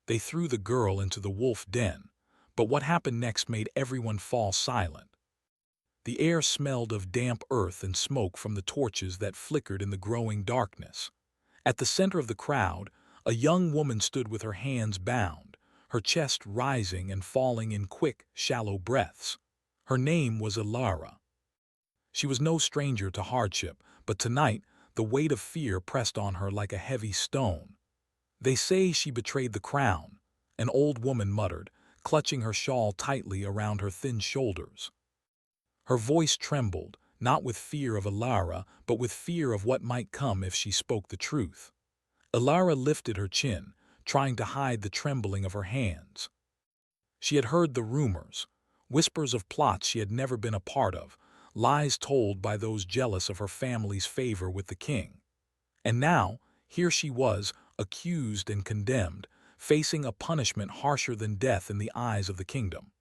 They threw the girl into the wolf den, but what happened next made everyone fall silent. The air smelled of damp earth and smoke from the torches that flickered in the growing darkness. At the center of the crowd, a young woman stood with her hands bound, her chest rising and falling in quick, shallow breaths. Her name was Ilara. She was no stranger to hardship, but tonight the weight of fear pressed on her like a heavy stone. "They say she betrayed the crown," an old woman muttered, clutching her shawl tightly around her thin shoulders. Her voice trembled, not with fear of Ilara, but with fear of what might come if she spoke the truth. Ilara lifted her chin, trying to hide the trembling of her hands. She had heard the rumors, whispers of plots she had never been a part of, lies told by those jealous of her family's favor with the king. And now, here she was, accused and condemned, facing a punishment harsher than death in the eyes of the kingdom.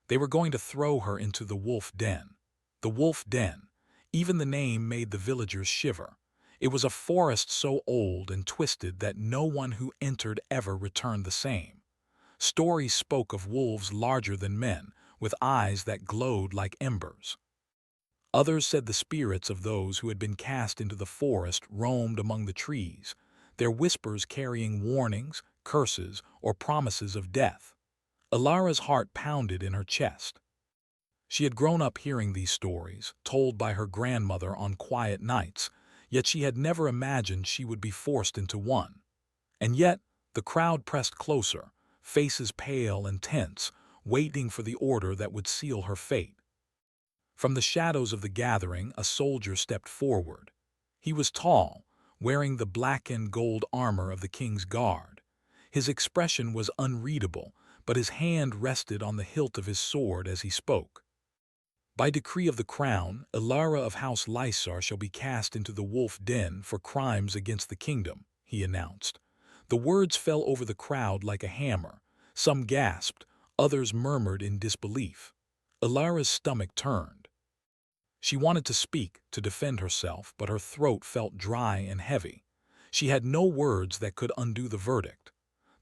They were going to throw her into the wolf den. The wolf den. Even the name made the villagers shiver. It was a forest so old and twisted that no one who entered ever returned the same. Stories spoke of wolves larger than men, with eyes that glowed like embers. Others said the spirits of those who had been cast into the forest roamed among the trees, their whispers carrying warnings, curses, or promises of death. Ilara's heart pounded in her chest. She had grown up hearing these stories, told by her grandmother on quiet nights, yet she had never imagined she would be forced into one. And yet, the crowd pressed closer, faces pale and tense, waiting for the order that would seal her fate. From the shadows of the gathering, a soldier stepped forward. He was tall, wearing the black and gold armor of the king's guard. His expression was unreadable, but his hand rested on the hilt of his sword as he spoke. "By decree of the crown, Ilara of House Lysar shall be cast into the wolf den for crimes against the kingdom," he announced. The words fell over the crowd like a hammer. Some gasped, others murmured in disbelief. Ilara's stomach turned. She wanted to speak, to defend herself, but her throat felt dry and heavy. She had no words that could undo the verdict.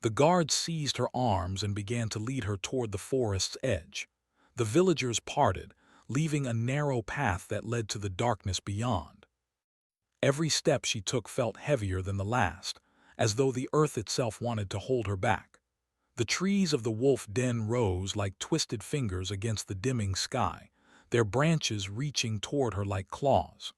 The guards seized her arms and began to lead her toward the forest's edge. The villagers parted, leaving a narrow path that led to the darkness beyond. Every step she took felt heavier than the last, as though the earth itself wanted to hold her back. The trees of the wolf den rose like twisted fingers against the dimming sky, their branches reaching toward her like claws.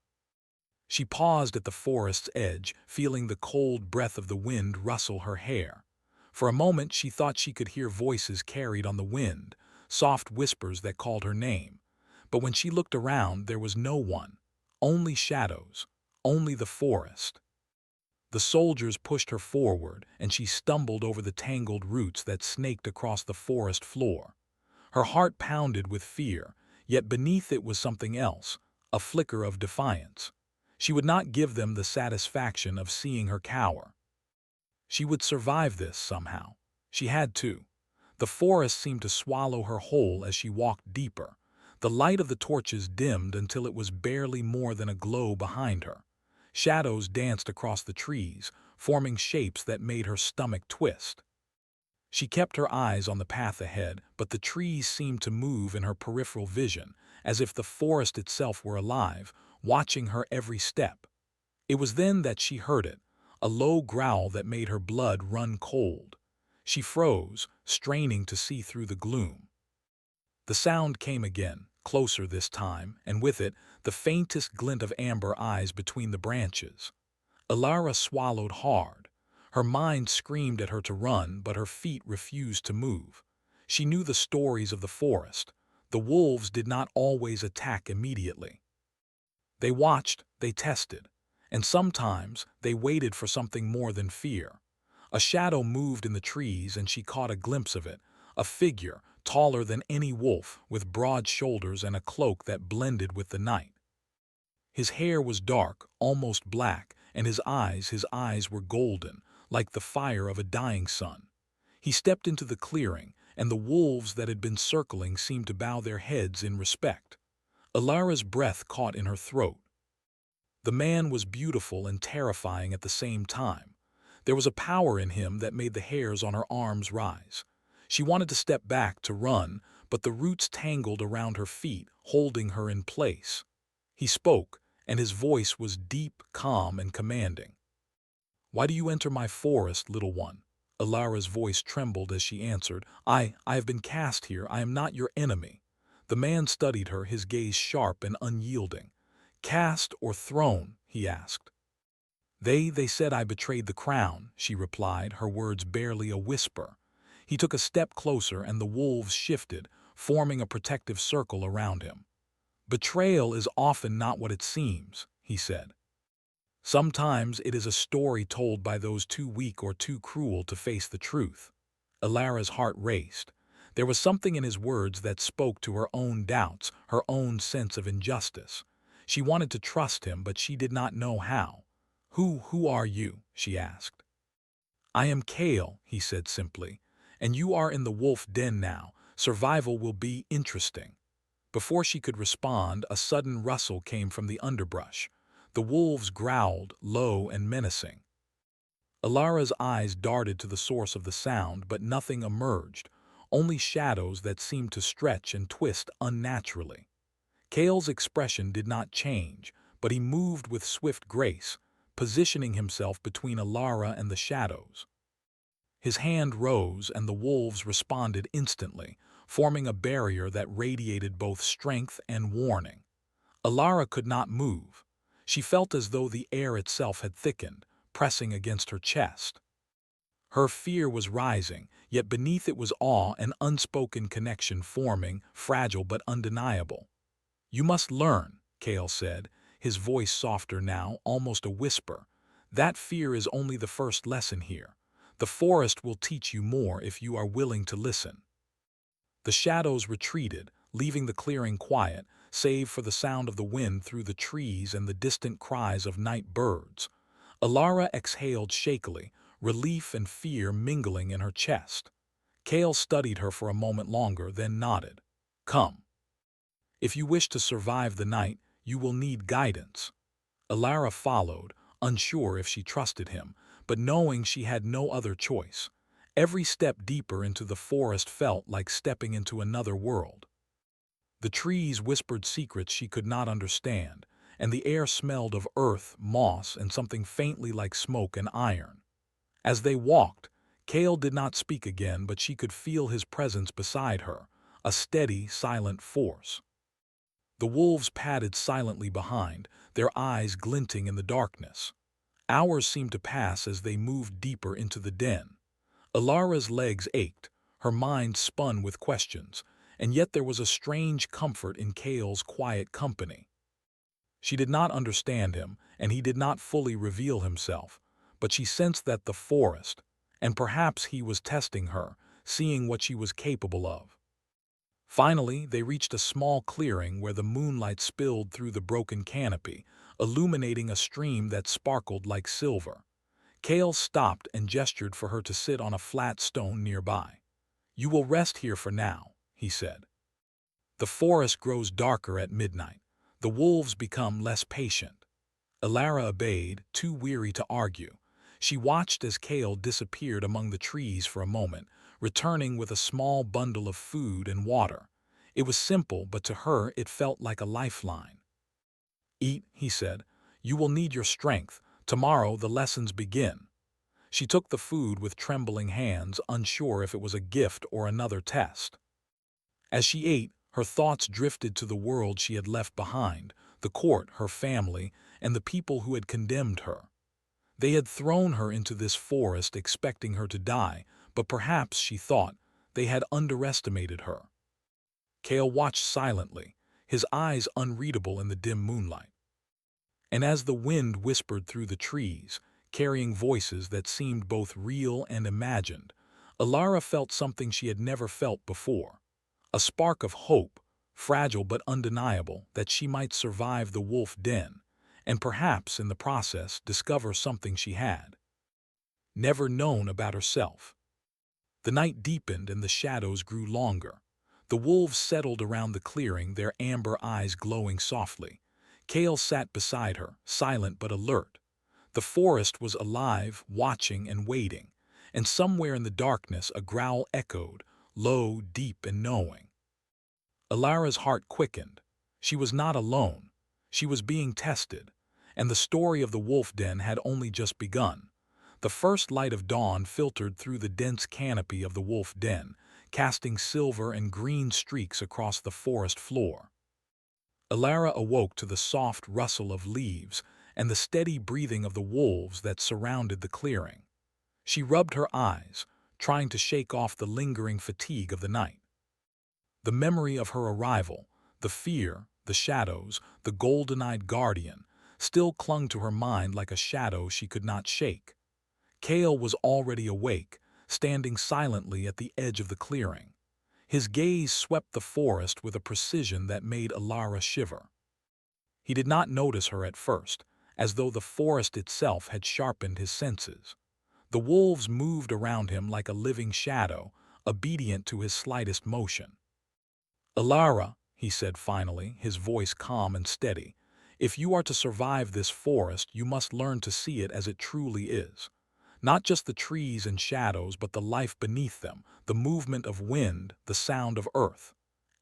She paused at the forest's edge, feeling the cold breath of the wind rustle her hair. For a moment she thought she could hear voices carried on the wind, soft whispers that called her name. But when she looked around, there was no one. Only shadows, only the forest. The soldiers pushed her forward, and she stumbled over the tangled roots that snaked across the forest floor. Her heart pounded with fear, yet beneath it was something else, a flicker of defiance. She would not give them the satisfaction of seeing her cower. She would survive this somehow. She had to. The forest seemed to swallow her whole as she walked deeper. The light of the torches dimmed until it was barely more than a glow behind her. Shadows danced across the trees, forming shapes that made her stomach twist. She kept her eyes on the path ahead, but the trees seemed to move in her peripheral vision, as if the forest itself were alive, watching her every step. It was then that she heard it, a low growl that made her blood run cold. She froze, straining to see through the gloom. The sound came again, closer this time, and with it, the faintest glint of amber eyes between the branches. Ilara swallowed hard. Her mind screamed at her to run, but her feet refused to move. She knew the stories of the forest. The wolves did not always attack immediately. They watched, they tested, and sometimes they waited for something more than fear. A shadow moved in the trees, and she caught a glimpse of it, a figure, taller than any wolf, with broad shoulders and a cloak that blended with the night. His hair was dark, almost black, and his eyes were golden, like the fire of a dying sun. He stepped into the clearing, and the wolves that had been circling seemed to bow their heads in respect. Ilara's breath caught in her throat. The man was beautiful and terrifying at the same time. There was a power in him that made the hairs on her arms rise. She wanted to step back to run, but the roots tangled around her feet, holding her in place. He spoke, and his voice was deep, calm, and commanding. "Why do you enter my forest, little one?" Alara's voice trembled as she answered, I have been cast here. I am not your enemy." The man studied her, his gaze sharp and unyielding. "Cast or thrown?" he asked. They said I betrayed the crown," she replied, her words barely a whisper. He took a step closer and the wolves shifted, forming a protective circle around him. "Betrayal is often not what it seems," he said. "Sometimes it is a story told by those too weak or too cruel to face the truth." Alara's heart raced. There was something in his words that spoke to her own doubts, her own sense of injustice. She wanted to trust him, but she did not know how. Who are you?" she asked. "I am Kale," he said simply, "and you are in the wolf den now. Survival will be interesting." Before she could respond, a sudden rustle came from the underbrush. The wolves growled, low and menacing. Alara's eyes darted to the source of the sound, but nothing emerged, only shadows that seemed to stretch and twist unnaturally. Kale's expression did not change, but he moved with swift grace, positioning himself between Alara and the shadows. His hand rose, and the wolves responded instantly, forming a barrier that radiated both strength and warning. Alara could not move. She felt as though the air itself had thickened, pressing against her chest. Her fear was rising, yet beneath it was awe, an unspoken connection forming, fragile but undeniable. "You must learn," Kale said, his voice softer now, almost a whisper. "That fear is only the first lesson here. The forest will teach you more if you are willing to listen." The shadows retreated, leaving the clearing quiet, save for the sound of the wind through the trees and the distant cries of night birds. Alara exhaled shakily, relief and fear mingling in her chest. Kale studied her for a moment longer, then nodded. "Come. If you wish to survive the night, you will need guidance." Alara followed, unsure if she trusted him, but knowing she had no other choice. Every step deeper into the forest felt like stepping into another world. The trees whispered secrets she could not understand, and the air smelled of earth, moss, and something faintly like smoke and iron. As they walked, Kale did not speak again, but she could feel his presence beside her, a steady, silent force. The wolves padded silently behind, their eyes glinting in the darkness. Hours seemed to pass as they moved deeper into the den. Alara's legs ached, her mind spun with questions, and yet there was a strange comfort in Kale's quiet company. She did not understand him, and he did not fully reveal himself, but she sensed that the forest, and perhaps he was testing her, seeing what she was capable of. Finally, they reached a small clearing where the moonlight spilled through the broken canopy, illuminating a stream that sparkled like silver. Kale stopped and gestured for her to sit on a flat stone nearby. "You will rest here for now," he said. "The forest grows darker at midnight. The wolves become less patient." Alara obeyed, too weary to argue. She watched as Kale disappeared among the trees for a moment, returning with a small bundle of food and water. It was simple, but to her it felt like a lifeline. "Eat," he said. "You will need your strength. Tomorrow the lessons begin." She took the food with trembling hands, unsure if it was a gift or another test. As she ate, her thoughts drifted to the world she had left behind, the court, her family, and the people who had condemned her. They had thrown her into this forest expecting her to die, but perhaps, she thought, they had underestimated her. Kale watched silently, his eyes unreadable in the dim moonlight. And as the wind whispered through the trees, carrying voices that seemed both real and imagined, Alara felt something she had never felt before. A spark of hope, fragile but undeniable, that she might survive the wolf den, and perhaps, in the process, discover something she had never known about herself. The night deepened and the shadows grew longer. The wolves settled around the clearing, their amber eyes glowing softly. Kale sat beside her, silent but alert. The forest was alive, watching and waiting, and somewhere in the darkness a growl echoed, low, deep and knowing. Alara's heart quickened. She was not alone. She was being tested, and the story of the wolf den had only just begun. The first light of dawn filtered through the dense canopy of the wolf den, casting silver and green streaks across the forest floor. Alara awoke to the soft rustle of leaves and the steady breathing of the wolves that surrounded the clearing. She rubbed her eyes, trying to shake off the lingering fatigue of the night. The memory of her arrival, the fear, the shadows, the golden-eyed guardian, still clung to her mind like a shadow she could not shake. Kale was already awake, standing silently at the edge of the clearing. His gaze swept the forest with a precision that made Alara shiver. He did not notice her at first, as though the forest itself had sharpened his senses. The wolves moved around him like a living shadow, obedient to his slightest motion. "Alara," he said finally, his voice calm and steady, "if you are to survive this forest, you must learn to see it as it truly is. Not just the trees and shadows, but the life beneath them, the movement of wind, the sound of earth.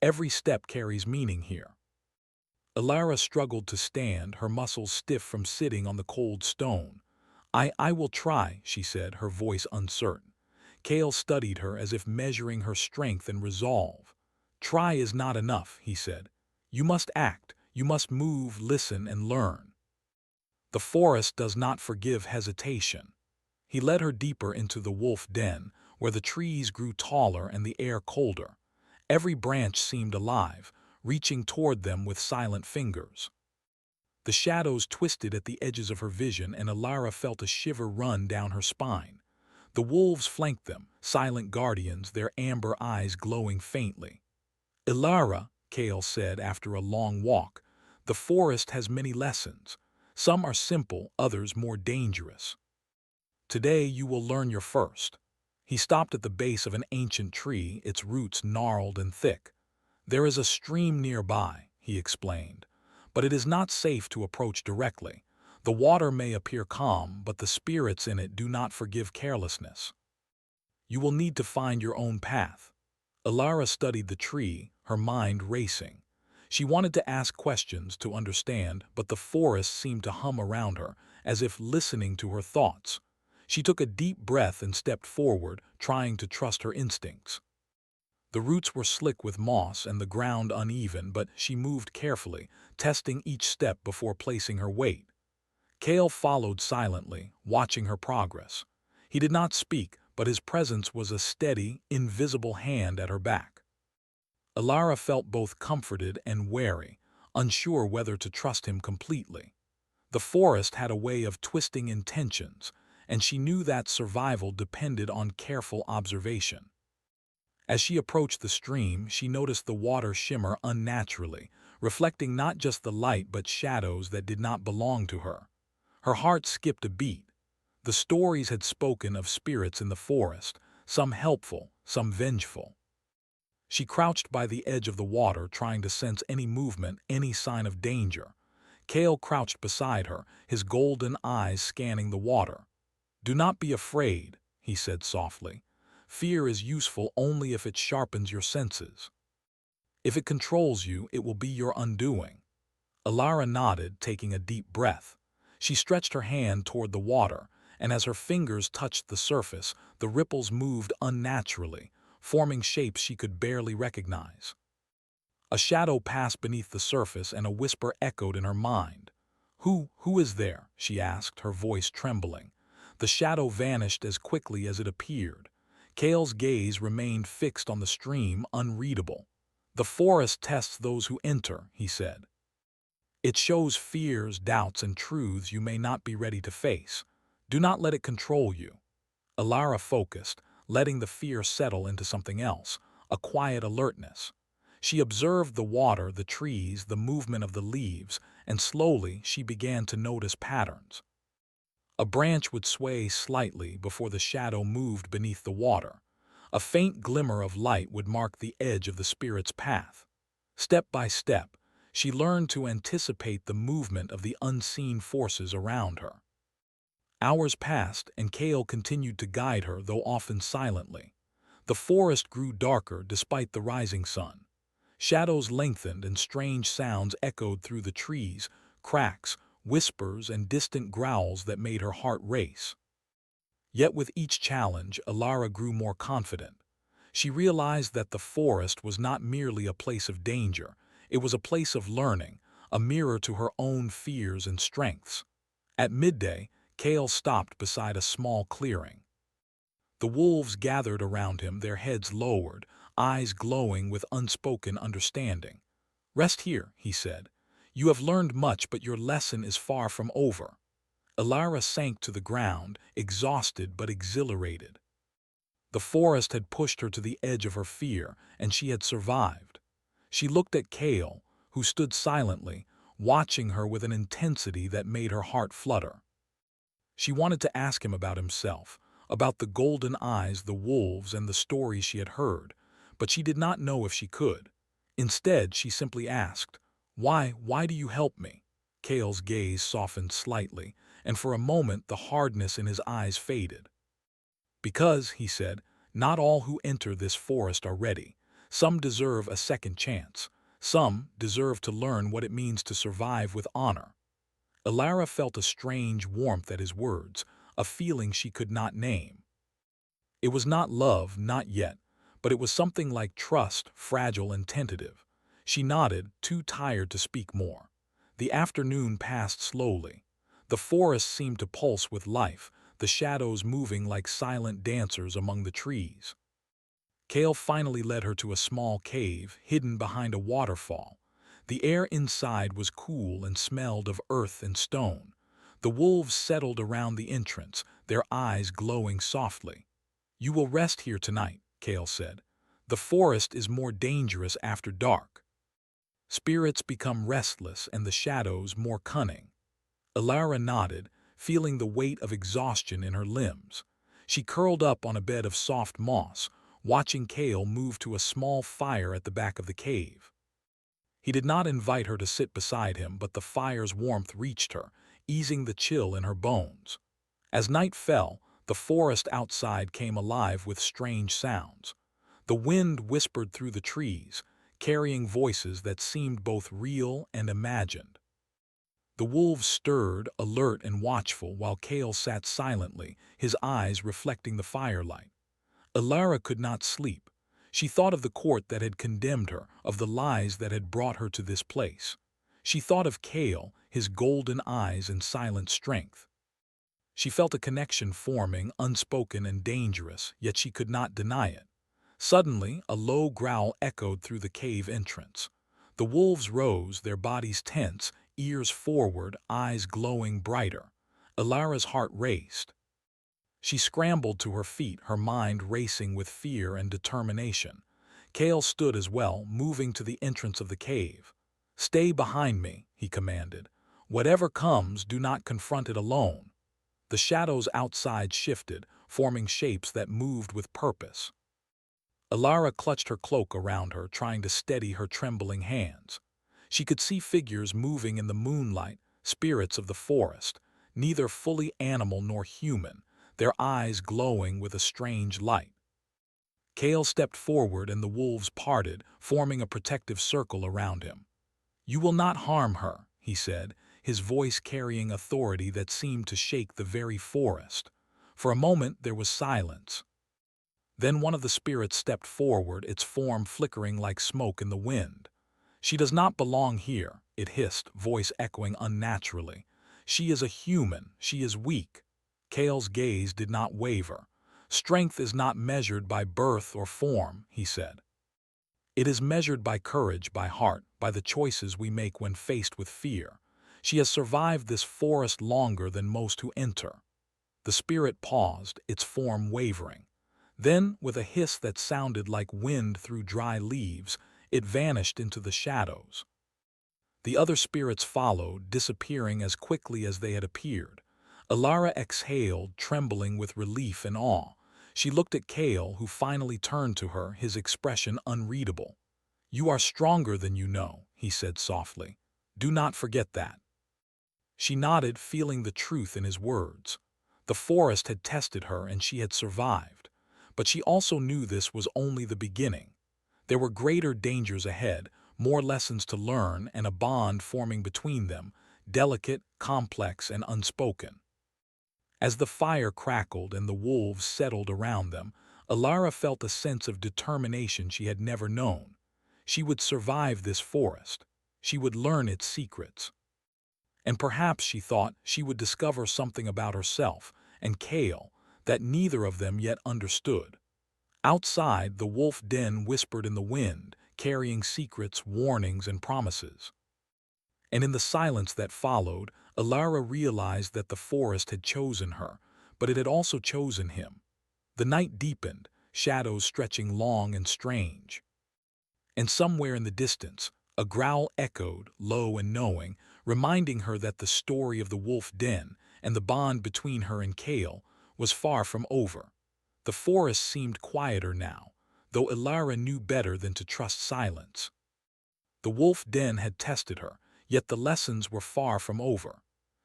Every step carries meaning here." Alara struggled to stand, her muscles stiff from sitting on the cold stone. I will try," she said, her voice uncertain. Kale studied her as if measuring her strength and resolve. "Try is not enough," he said. "You must act, you must move, listen, and learn. The forest does not forgive hesitation." He led her deeper into the wolf den, where the trees grew taller and the air colder. Every branch seemed alive, reaching toward them with silent fingers. The shadows twisted at the edges of her vision, and Alara felt a shiver run down her spine. The wolves flanked them, silent guardians, their amber eyes glowing faintly. "Alara," Kale said after a long walk, "the forest has many lessons. Some are simple, others more dangerous. Today you will learn your first." He stopped at the base of an ancient tree, its roots gnarled and thick. "There is a stream nearby," he explained, "but it is not safe to approach directly. The water may appear calm, but the spirits in it do not forgive carelessness. You will need to find your own path." Alara studied the tree, her mind racing. She wanted to ask questions to understand, but the forest seemed to hum around her, as if listening to her thoughts. She took a deep breath and stepped forward, trying to trust her instincts. The roots were slick with moss and the ground uneven, but she moved carefully, testing each step before placing her weight. Kale followed silently, watching her progress. He did not speak, but his presence was a steady, invisible hand at her back. Alara felt both comforted and wary, unsure whether to trust him completely. The forest had a way of twisting intentions, and she knew that survival depended on careful observation. As she approached the stream, she noticed the water shimmer unnaturally, reflecting not just the light but shadows that did not belong to her. Her heart skipped a beat. The stories had spoken of spirits in the forest, some helpful, some vengeful. She crouched by the edge of the water, trying to sense any movement, any sign of danger. Kale crouched beside her, his golden eyes scanning the water. "Do not be afraid," he said softly. "Fear is useful only if it sharpens your senses. If it controls you, it will be your undoing." Alara nodded, taking a deep breath. She stretched her hand toward the water, and as her fingers touched the surface, the ripples moved unnaturally, forming shapes she could barely recognize. A shadow passed beneath the surface, and a whisper echoed in her mind. Who is there?" she asked, her voice trembling. The shadow vanished as quickly as it appeared. Kale's gaze remained fixed on the stream, unreadable. "The forest tests those who enter," he said. "It shows fears, doubts, and truths you may not be ready to face. Do not let it control you." Alara focused, letting the fear settle into something else, a quiet alertness. She observed the water, the trees, the movement of the leaves, and slowly she began to notice patterns. A branch would sway slightly before the shadow moved beneath the water. A faint glimmer of light would mark the edge of the spirit's path. Step by step, she learned to anticipate the movement of the unseen forces around her. Hours passed, and Kale continued to guide her, though often silently. The forest grew darker despite the rising sun. Shadows lengthened and strange sounds echoed through the trees, cracks, whispers, and distant growls that made her heart race. Yet with each challenge, Alara grew more confident. She realized that the forest was not merely a place of danger, it was a place of learning, a mirror to her own fears and strengths. At midday, Kale stopped beside a small clearing. The wolves gathered around him, their heads lowered, eyes glowing with unspoken understanding. "Rest here," he said. "You have learned much, but your lesson is far from over." Alara sank to the ground, exhausted but exhilarated. The forest had pushed her to the edge of her fear, and she had survived. She looked at Kale, who stood silently, watching her with an intensity that made her heart flutter. She wanted to ask him about himself, about the golden eyes, the wolves, and the stories she had heard, but she did not know if she could. Instead, she simply asked, Why do you help me?" Kale's gaze softened slightly, and for a moment the hardness in his eyes faded. "Because," he said, "not all who enter this forest are ready. Some deserve a second chance. Some deserve to learn what it means to survive with honor." Alara felt a strange warmth at his words, a feeling she could not name. It was not love, not yet, but it was something like trust, fragile and tentative. She nodded, too tired to speak more. The afternoon passed slowly. The forest seemed to pulse with life, the shadows moving like silent dancers among the trees. Kale finally led her to a small cave, hidden behind a waterfall. The air inside was cool and smelled of earth and stone. The wolves settled around the entrance, their eyes glowing softly. "You will rest here tonight," Kale said. "The forest is more dangerous after dark. Spirits become restless and the shadows more cunning." Alara nodded, feeling the weight of exhaustion in her limbs. She curled up on a bed of soft moss, watching Kale move to a small fire at the back of the cave. He did not invite her to sit beside him, but the fire's warmth reached her, easing the chill in her bones. As night fell, the forest outside came alive with strange sounds. The wind whispered through the trees, carrying voices that seemed both real and imagined. The wolves stirred, alert and watchful, while Kale sat silently, his eyes reflecting the firelight. Alara could not sleep. She thought of the court that had condemned her, of the lies that had brought her to this place. She thought of Kale, his golden eyes and silent strength. She felt a connection forming, unspoken and dangerous, yet she could not deny it. Suddenly, a low growl echoed through the cave entrance. The wolves rose, their bodies tense, ears forward, eyes glowing brighter. Alara's heart raced. She scrambled to her feet, her mind racing with fear and determination. Kale stood as well, moving to the entrance of the cave. "Stay behind me," he commanded. "Whatever comes, do not confront it alone." The shadows outside shifted, forming shapes that moved with purpose. Alara clutched her cloak around her, trying to steady her trembling hands. She could see figures moving in the moonlight, spirits of the forest, neither fully animal nor human, their eyes glowing with a strange light. Kale stepped forward and the wolves parted, forming a protective circle around him. "You will not harm her," he said, his voice carrying authority that seemed to shake the very forest. For a moment there was silence. Then one of the spirits stepped forward, its form flickering like smoke in the wind. "She does not belong here," it hissed, voice echoing unnaturally. "She is a human, she is weak." Kale's gaze did not waver. "Strength is not measured by birth or form," he said. "It is measured by courage, by heart, by the choices we make when faced with fear. She has survived this forest longer than most who enter." The spirit paused, its form wavering. Then, with a hiss that sounded like wind through dry leaves, it vanished into the shadows. The other spirits followed, disappearing as quickly as they had appeared. Alara exhaled, trembling with relief and awe. She looked at Kale, who finally turned to her, his expression unreadable. "You are stronger than you know," he said softly. "Do not forget that." She nodded, feeling the truth in his words. The forest had tested her and she had survived. But she also knew this was only the beginning. There were greater dangers ahead, more lessons to learn, and a bond forming between them, delicate, complex, and unspoken. As the fire crackled and the wolves settled around them, Alara felt a sense of determination she had never known. She would survive this forest. She would learn its secrets. And perhaps, she thought, she would discover something about herself and Kale that neither of them yet understood. Outside, the wolf den whispered in the wind, carrying secrets, warnings, and promises. And in the silence that followed, Alara realized that the forest had chosen her, but it had also chosen him. The night deepened, shadows stretching long and strange. And somewhere in the distance, a growl echoed, low and knowing, reminding her that the story of the wolf den and the bond between her and Kale was far from over. The forest seemed quieter now, though Alara knew better than to trust silence. The wolf den had tested her, yet the lessons were far from over.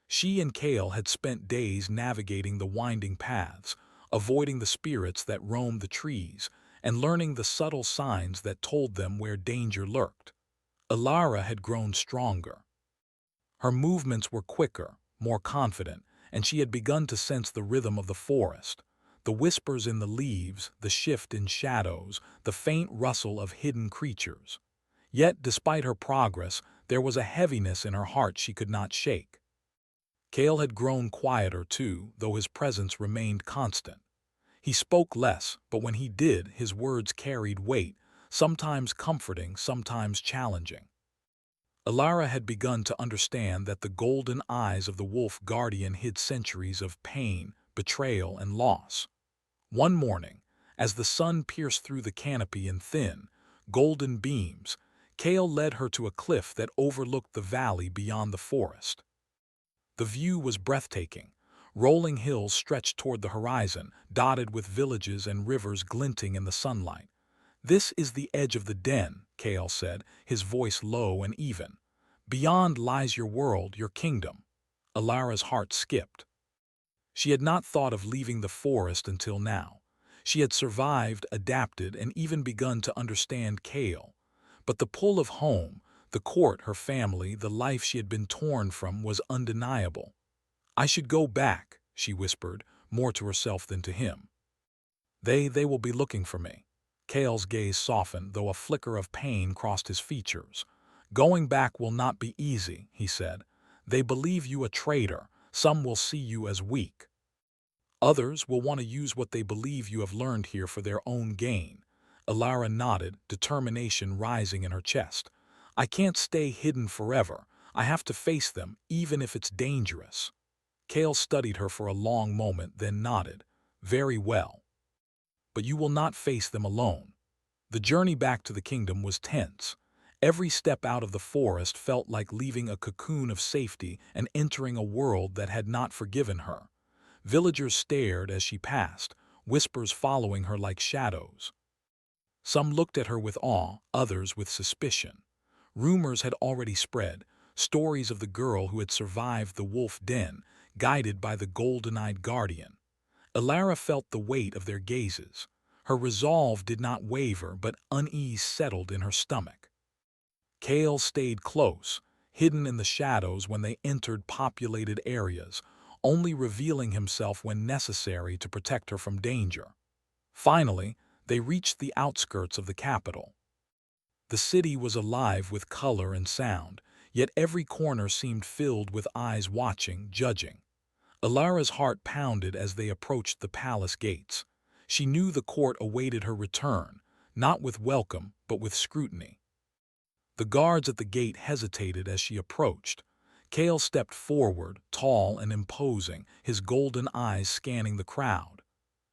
She and Kale had spent days navigating the winding paths, avoiding the spirits that roamed the trees, and learning the subtle signs that told them where danger lurked. Alara had grown stronger. Her movements were quicker, more confident, and she had begun to sense the rhythm of the forest. The whispers in the leaves, the shift in shadows, the faint rustle of hidden creatures. Yet, despite her progress, there was a heaviness in her heart she could not shake. Kale had grown quieter too, though his presence remained constant. He spoke less, but when he did, his words carried weight, sometimes comforting, sometimes challenging. Alara had begun to understand that the golden eyes of the wolf guardian hid centuries of pain, betrayal, and loss. One morning, as the sun pierced through the canopy in thin, golden beams, Kale led her to a cliff that overlooked the valley beyond the forest. The view was breathtaking. Rolling hills stretched toward the horizon, dotted with villages and rivers glinting in the sunlight. "This is the edge of the den," Kale said, his voice low and even. "Beyond lies your world, your kingdom." Alara's heart skipped. She had not thought of leaving the forest until now. She had survived, adapted, and even begun to understand Kale. But the pull of home, the court, her family, the life she had been torn from was undeniable. "I should go back," she whispered, more to herself than to him. They will be looking for me." Kale's gaze softened, though a flicker of pain crossed his features. "Going back will not be easy," he said. "They believe you a traitor. Some will see you as weak. Others will want to use what they believe you have learned here for their own gain." Alara nodded, determination rising in her chest. "I can't stay hidden forever. I have to face them, even if it's dangerous." Kale studied her for a long moment, then nodded. "Very well. But you will not face them alone." The journey back to the kingdom was tense. Every step out of the forest felt like leaving a cocoon of safety and entering a world that had not forgiven her. Villagers stared as she passed, whispers following her like shadows. Some looked at her with awe, others with suspicion. Rumors had already spread, stories of the girl who had survived the wolf den, guided by the golden-eyed guardian. Alara felt the weight of their gazes. Her resolve did not waver, but unease settled in her stomach. Kale stayed close, hidden in the shadows when they entered populated areas, only revealing himself when necessary to protect her from danger. Finally, they reached the outskirts of the capital. The city was alive with color and sound, yet every corner seemed filled with eyes watching, judging. Alara's heart pounded as they approached the palace gates. She knew the court awaited her return, not with welcome, but with scrutiny. The guards at the gate hesitated as she approached. Kale stepped forward, tall and imposing, his golden eyes scanning the crowd.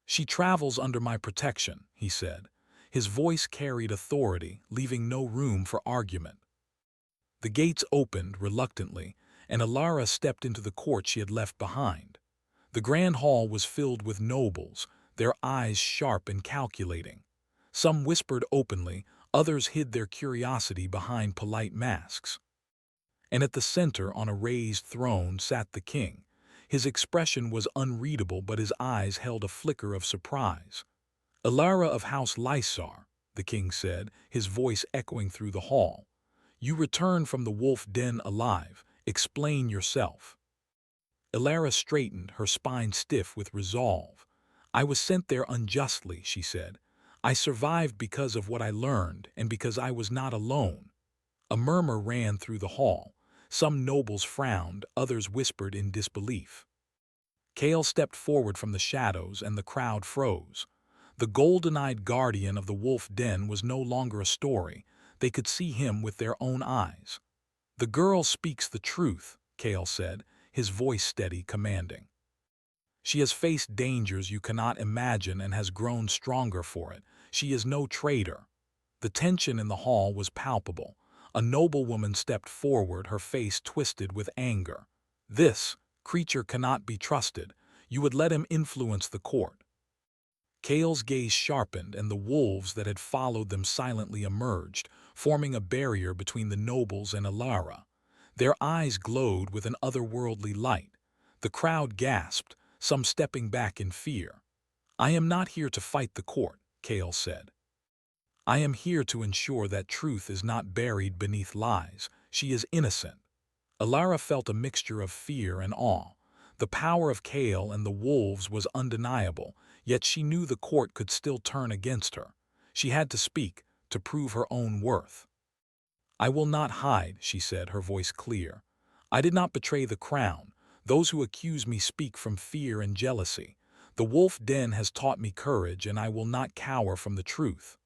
"She travels under my protection," he said. His voice carried authority, leaving no room for argument. The gates opened reluctantly, and Alara stepped into the court she had left behind. The grand hall was filled with nobles, their eyes sharp and calculating. Some whispered openly, others hid their curiosity behind polite masks. And at the center, on a raised throne, sat the king. His expression was unreadable, but his eyes held a flicker of surprise. "Alara of House Lysar," the king said, his voice echoing through the hall. "You return from the wolf den alive. Explain yourself." Alara straightened, her spine stiff with resolve. "I was sent there unjustly," she said. "I survived because of what I learned and because I was not alone." A murmur ran through the hall. Some nobles frowned, others whispered in disbelief. Kale stepped forward from the shadows, and the crowd froze. The golden-eyed guardian of the wolf den was no longer a story. They could see him with their own eyes. "The girl speaks the truth," Kale said, his voice steady, commanding. "She has faced dangers you cannot imagine and has grown stronger for it. She is no traitor." The tension in the hall was palpable. A noblewoman stepped forward, her face twisted with anger. "This creature cannot be trusted. You would let him influence the court." Kale's gaze sharpened, and the wolves that had followed them silently emerged, forming a barrier between the nobles and Alara. Their eyes glowed with an otherworldly light. The crowd gasped, some stepping back in fear. "I am not here to fight the court," Kale said. "I am here to ensure that truth is not buried beneath lies. She is innocent." Alara felt a mixture of fear and awe. The power of Kale and the wolves was undeniable, yet she knew the court could still turn against her. She had to speak, to prove her own worth. "I will not hide," she said, her voice clear. "I did not betray the crown. Those who accuse me speak from fear and jealousy. The wolf den has taught me courage, and I will not cower from the truth."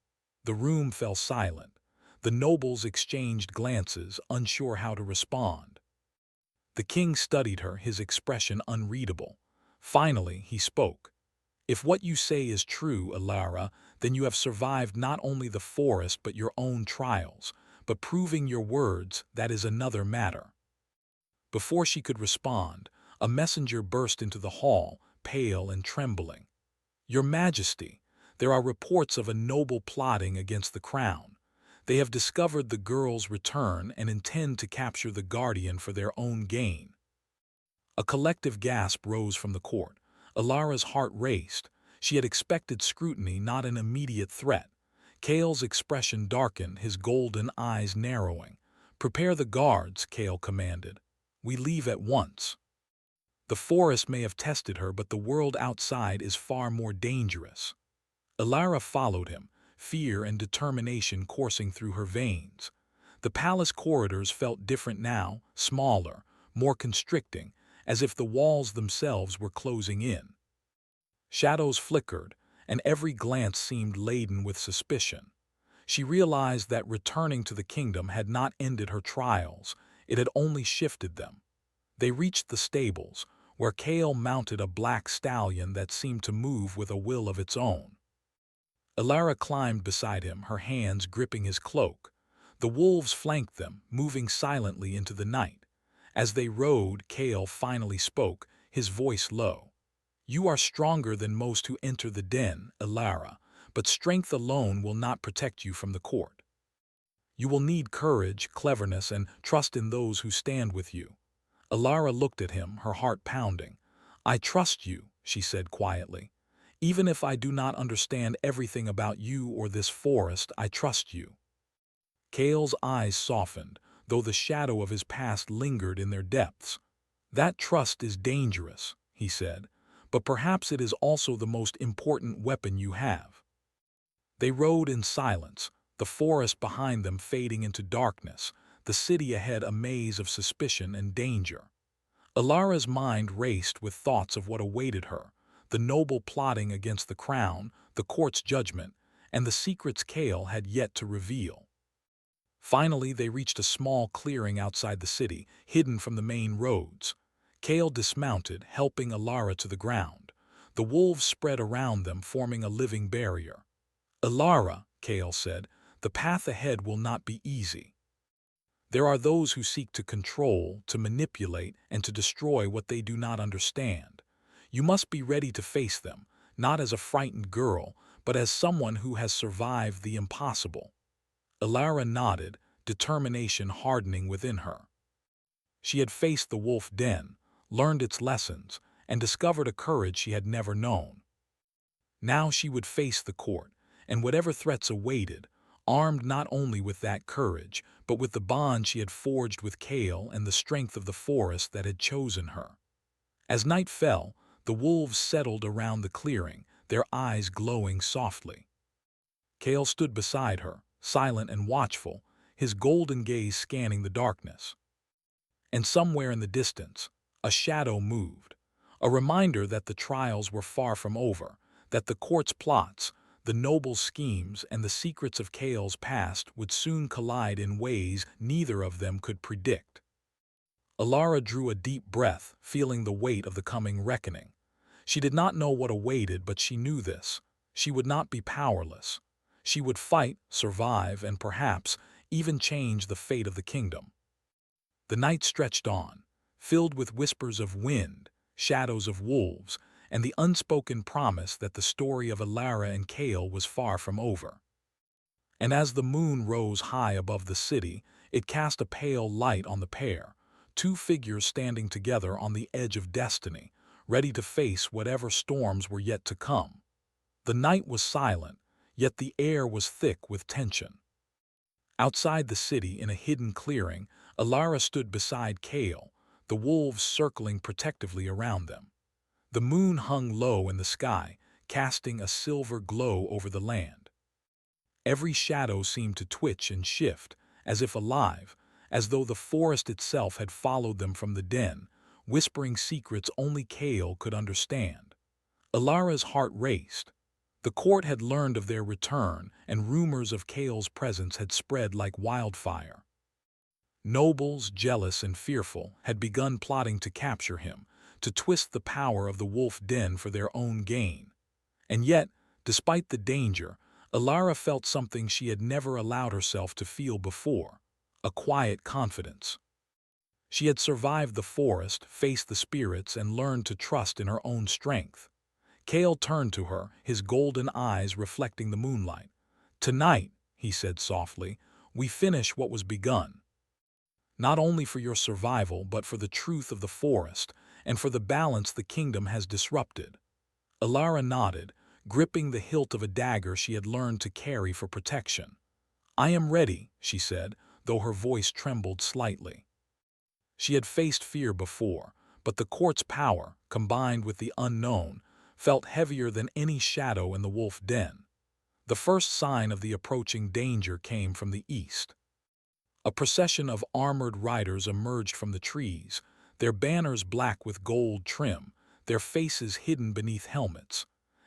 The room fell silent. The nobles exchanged glances, unsure how to respond. The king studied her, his expression unreadable. Finally, he spoke. "If what you say is true, Alara, then you have survived not only the forest but your own trials. But proving your words, that is another matter." Before she could respond, a messenger burst into the hall, pale and trembling. "Your Majesty, there are reports of a noble plotting against the crown. They have discovered the girl's return and intend to capture the guardian for their own gain." A collective gasp rose from the court. Alara's heart raced. She had expected scrutiny, not an immediate threat. Kale's expression darkened, his golden eyes narrowing. "Prepare the guards," Kale commanded. "We leave at once." The forest may have tested her, but the world outside is far more dangerous. Alara followed him, fear and determination coursing through her veins. The palace corridors felt different now, smaller, more constricting, as if the walls themselves were closing in. Shadows flickered, and every glance seemed laden with suspicion. She realized that returning to the kingdom had not ended her trials, it had only shifted them. They reached the stables, where Kale mounted a black stallion that seemed to move with a will of its own. Alara climbed beside him, her hands gripping his cloak. The wolves flanked them, moving silently into the night. As they rode, Kale finally spoke, his voice low. "You are stronger than most who enter the den, Alara, but strength alone will not protect you from the court. You will need courage, cleverness, and trust in those who stand with you." Alara looked at him, her heart pounding. "I trust you," she said quietly. "Even if I do not understand everything about you or this forest, I trust you." Kale's eyes softened, though the shadow of his past lingered in their depths. "That trust is dangerous," he said, "but perhaps it is also the most important weapon you have." They rode in silence, the forest behind them fading into darkness, the city ahead a maze of suspicion and danger. Alara's mind raced with thoughts of what awaited her, the noble plotting against the crown, the court's judgment, and the secrets Kale had yet to reveal. Finally, they reached a small clearing outside the city, hidden from the main roads. Kale dismounted, helping Alara to the ground. The wolves spread around them, forming a living barrier. "Alara," Kale said, "the path ahead will not be easy. There are those who seek to control, to manipulate, and to destroy what they do not understand. You must be ready to face them, not as a frightened girl, but as someone who has survived the impossible." Alara nodded, determination hardening within her. She had faced the wolf den, learned its lessons, and discovered a courage she had never known. Now she would face the court, and whatever threats awaited, armed not only with that courage, but with the bond she had forged with Kale and the strength of the forest that had chosen her. As night fell, the wolves settled around the clearing, their eyes glowing softly. Kale stood beside her, silent and watchful, his golden gaze scanning the darkness. And somewhere in the distance, a shadow moved, a reminder that the trials were far from over, that the court's plots, the noble schemes, and the secrets of Kale's past would soon collide in ways neither of them could predict. Alara drew a deep breath, feeling the weight of the coming reckoning. She did not know what awaited, but she knew this. She would not be powerless. She would fight, survive, and perhaps even change the fate of the kingdom. The night stretched on, filled with whispers of wind, shadows of wolves, and the unspoken promise that the story of Alara and Kale was far from over. And as the moon rose high above the city, it cast a pale light on the pair, two figures standing together on the edge of destiny, ready to face whatever storms were yet to come. The night was silent, yet the air was thick with tension. Outside the city, in a hidden clearing, Alara stood beside Kale, the wolves circling protectively around them. The moon hung low in the sky, casting a silver glow over the land. Every shadow seemed to twitch and shift, as if alive, as though the forest itself had followed them from the den, whispering secrets only Kale could understand. Alara's heart raced. The court had learned of their return, and rumors of Kale's presence had spread like wildfire. Nobles, jealous and fearful, had begun plotting to capture him, to twist the power of the wolf den for their own gain. And yet, despite the danger, Alara felt something she had never allowed herself to feel before, a quiet confidence. She had survived the forest, faced the spirits, and learned to trust in her own strength. Kale turned to her, his golden eyes reflecting the moonlight. "Tonight," he said softly, "we finish what was begun. Not only for your survival, but for the truth of the forest, and for the balance the kingdom has disrupted." Alara nodded, gripping the hilt of a dagger she had learned to carry for protection. "I am ready," she said, though her voice trembled slightly. She had faced fear before, but the court's power, combined with the unknown, felt heavier than any shadow in the wolf den. The first sign of the approaching danger came from the east. A procession of armored riders emerged from the trees, their banners black with gold trim, their faces hidden beneath helmets.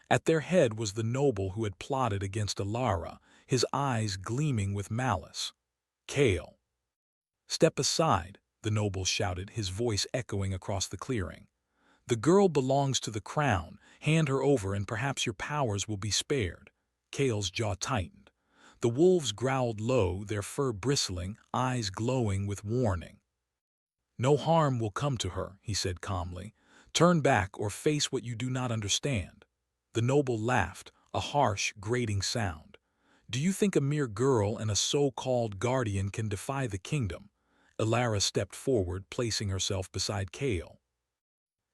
At their head was the noble who had plotted against Alara, his eyes gleaming with malice. "Kale." "Step aside," the noble shouted, his voice echoing across the clearing. "The girl belongs to the crown. Hand her over and perhaps your powers will be spared." Kale's jaw tightened. The wolves growled low, their fur bristling, eyes glowing with warning. "No harm will come to her," he said calmly. "Turn back or face what you do not understand." The noble laughed, a harsh, grating sound. "Do you think a mere girl and a so-called guardian can defy the kingdom?" Alara stepped forward, placing herself beside Kale.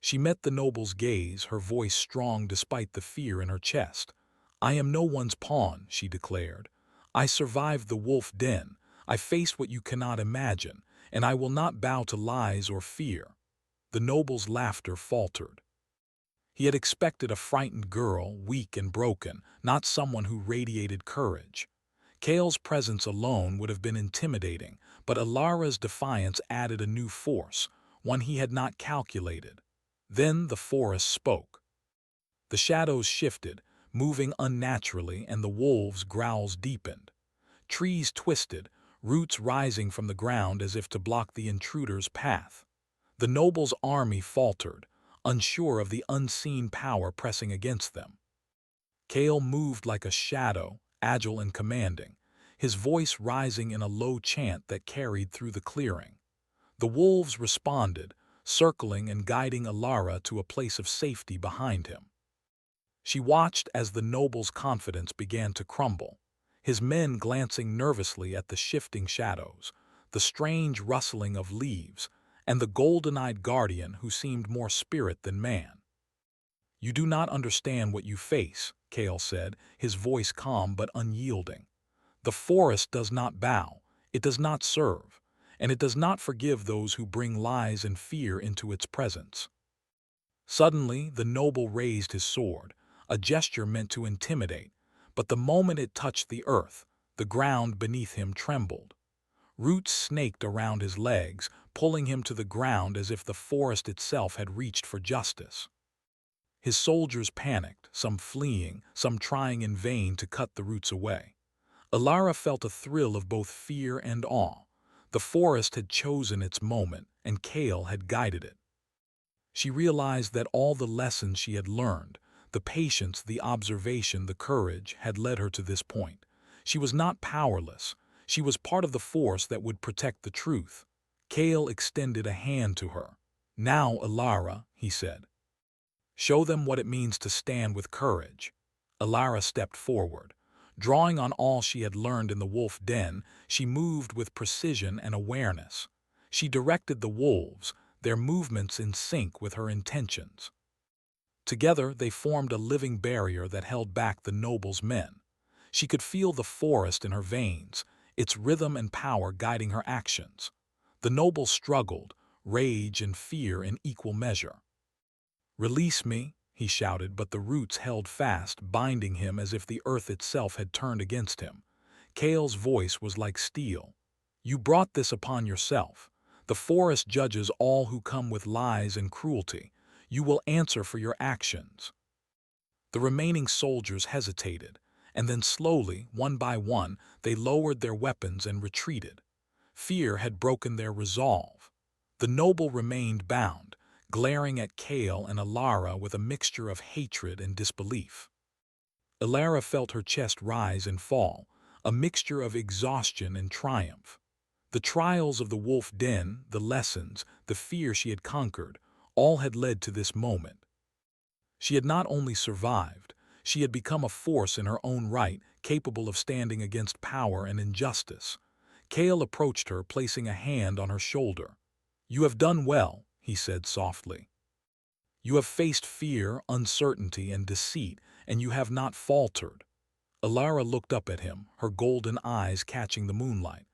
She met the noble's gaze, her voice strong despite the fear in her chest. "I am no one's pawn," she declared. "I survived the wolf den. I faced what you cannot imagine, and I will not bow to lies or fear." The noble's laughter faltered. He had expected a frightened girl, weak and broken, not someone who radiated courage. Kale's presence alone would have been intimidating, but Alara's defiance added a new force, one he had not calculated. Then the forest spoke. The shadows shifted, moving unnaturally, and the wolves' growls deepened. Trees twisted, roots rising from the ground as if to block the intruder's path. The noble's army faltered, unsure of the unseen power pressing against them. Kale moved like a shadow, agile and commanding, his voice rising in a low chant that carried through the clearing. The wolves responded, circling and guiding Alara to a place of safety behind him. She watched as the noble's confidence began to crumble, his men glancing nervously at the shifting shadows, the strange rustling of leaves, and the golden-eyed guardian who seemed more spirit than man. "You do not understand what you face," Kale said, his voice calm but unyielding. "The forest does not bow, it does not serve, and it does not forgive those who bring lies and fear into its presence." Suddenly, the noble raised his sword, a gesture meant to intimidate, but the moment it touched the earth, the ground beneath him trembled. Roots snaked around his legs, pulling him to the ground as if the forest itself had reached for justice. His soldiers panicked, some fleeing, some trying in vain to cut the roots away. Alara felt a thrill of both fear and awe. The forest had chosen its moment, and Kale had guided it. She realized that all the lessons she had learned, the patience, the observation, the courage, had led her to this point. She was not powerless. She was part of the force that would protect the truth. Kale extended a hand to her. "Now, Alara," he said. "Show them what it means to stand with courage." Alara stepped forward. Drawing on all she had learned in the wolf den, she moved with precision and awareness. She directed the wolves, their movements in sync with her intentions. Together, they formed a living barrier that held back the noble's men. She could feel the forest in her veins, its rhythm and power guiding her actions. The noble struggled, rage and fear in equal measure. "Release me," he shouted, but the roots held fast, binding him as if the earth itself had turned against him. Kale's voice was like steel. "You brought this upon yourself. The forest judges all who come with lies and cruelty. You will answer for your actions." The remaining soldiers hesitated, and then slowly, one by one, they lowered their weapons and retreated. Fear had broken their resolve. The noble remained bound, glaring at Kale and Alara with a mixture of hatred and disbelief. Alara felt her chest rise and fall, a mixture of exhaustion and triumph. The trials of the wolf den, the lessons, the fear she had conquered, all had led to this moment. She had not only survived, she had become a force in her own right, capable of standing against power and injustice. Kale approached her, placing a hand on her shoulder. "You have done well," he said softly. "You have faced fear, uncertainty, and deceit, and you have not faltered." Alara looked up at him, her golden eyes catching the moonlight.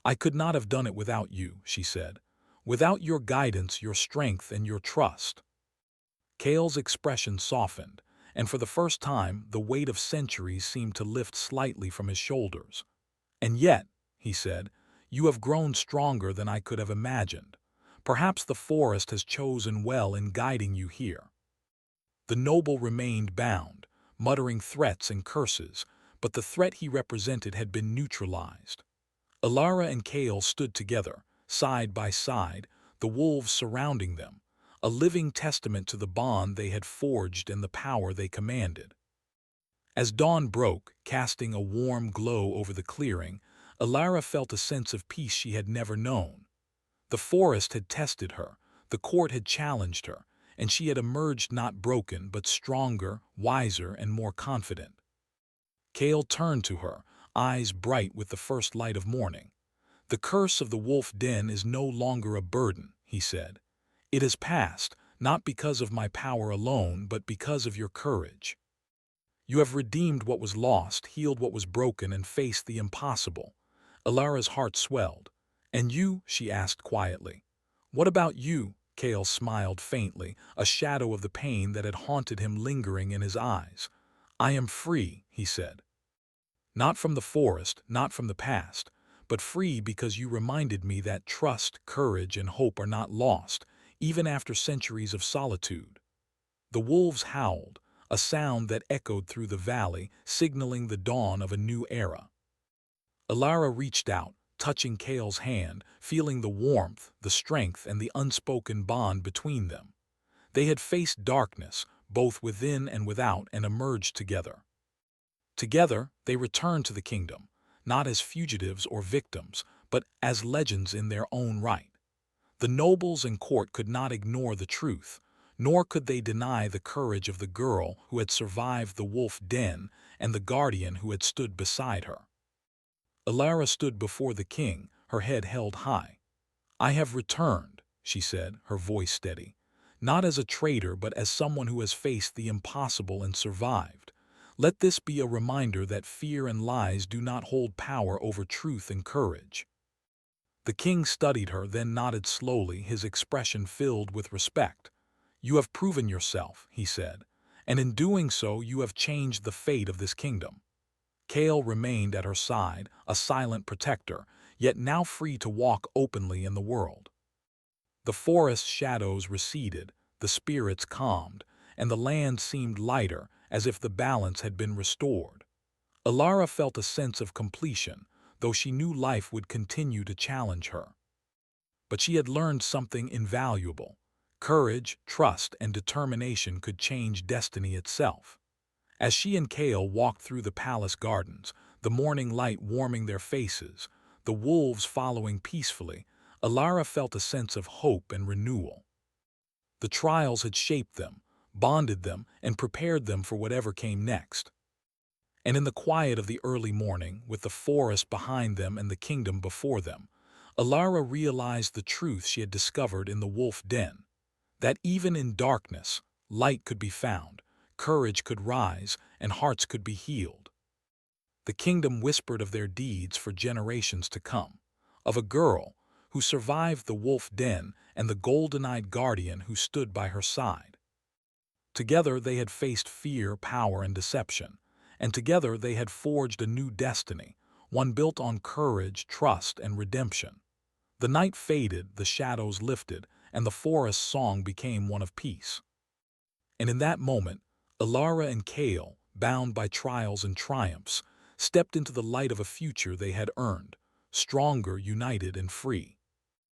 "I could not have done it without you," she said. "Without your guidance, your strength, and your trust." Kale's expression softened, and for the first time, the weight of centuries seemed to lift slightly from his shoulders. "And yet," he said, "you have grown stronger than I could have imagined. Perhaps the forest has chosen well in guiding you here." The noble remained bound, muttering threats and curses, but the threat he represented had been neutralized. Alara and Kale stood together, side by side, the wolves surrounding them, a living testament to the bond they had forged and the power they commanded. As dawn broke, casting a warm glow over the clearing, Alara felt a sense of peace she had never known. The forest had tested her, the court had challenged her, and she had emerged not broken but stronger, wiser, and more confident. Kale turned to her, eyes bright with the first light of morning. "The curse of the wolf den is no longer a burden," he said. "It has passed, not because of my power alone, but because of your courage. You have redeemed what was lost, healed what was broken, and faced the impossible." Alara's heart swelled. "And you?" she asked quietly. "What about you?" Kale smiled faintly, a shadow of the pain that had haunted him lingering in his eyes. "I am free," he said. "Not from the forest, not from the past, but free because you reminded me that trust, courage, and hope are not lost, even after centuries of solitude." The wolves howled, a sound that echoed through the valley, signaling the dawn of a new era. Alara reached out, touching Kale's hand, feeling the warmth, the strength, and the unspoken bond between them. They had faced darkness, both within and without, and emerged together. Together, they returned to the kingdom, not as fugitives or victims, but as legends in their own right. The nobles and court could not ignore the truth, nor could they deny the courage of the girl who had survived the wolf den and the guardian who had stood beside her. Alara stood before the king, her head held high. "I have returned," she said, her voice steady. "Not as a traitor, but as someone who has faced the impossible and survived. Let this be a reminder that fear and lies do not hold power over truth and courage." The king studied her, then nodded slowly, his expression filled with respect. "You have proven yourself," he said, "and in doing so you have changed the fate of this kingdom." Kale remained at her side, a silent protector, yet now free to walk openly in the world. The forest's shadows receded, the spirits calmed, and the land seemed lighter, as if the balance had been restored. Alara felt a sense of completion, though she knew life would continue to challenge her. But she had learned something invaluable. Courage, trust, and determination could change destiny itself. As she and Kale walked through the palace gardens, the morning light warming their faces, the wolves following peacefully, Alara felt a sense of hope and renewal. The trials had shaped them, bonded them, and prepared them for whatever came next. And in the quiet of the early morning, with the forest behind them and the kingdom before them, Alara realized the truth she had discovered in the wolf den, that even in darkness, light could be found, courage could rise, and hearts could be healed. The kingdom whispered of their deeds for generations to come, of a girl who survived the wolf den and the golden-eyed guardian who stood by her side. Together they had faced fear, power, and deception, and together they had forged a new destiny, one built on courage, trust, and redemption. The night faded, the shadows lifted, and the forest's song became one of peace. And in that moment, Alara and Kale, bound by trials and triumphs, stepped into the light of a future they had earned, stronger, united, and free.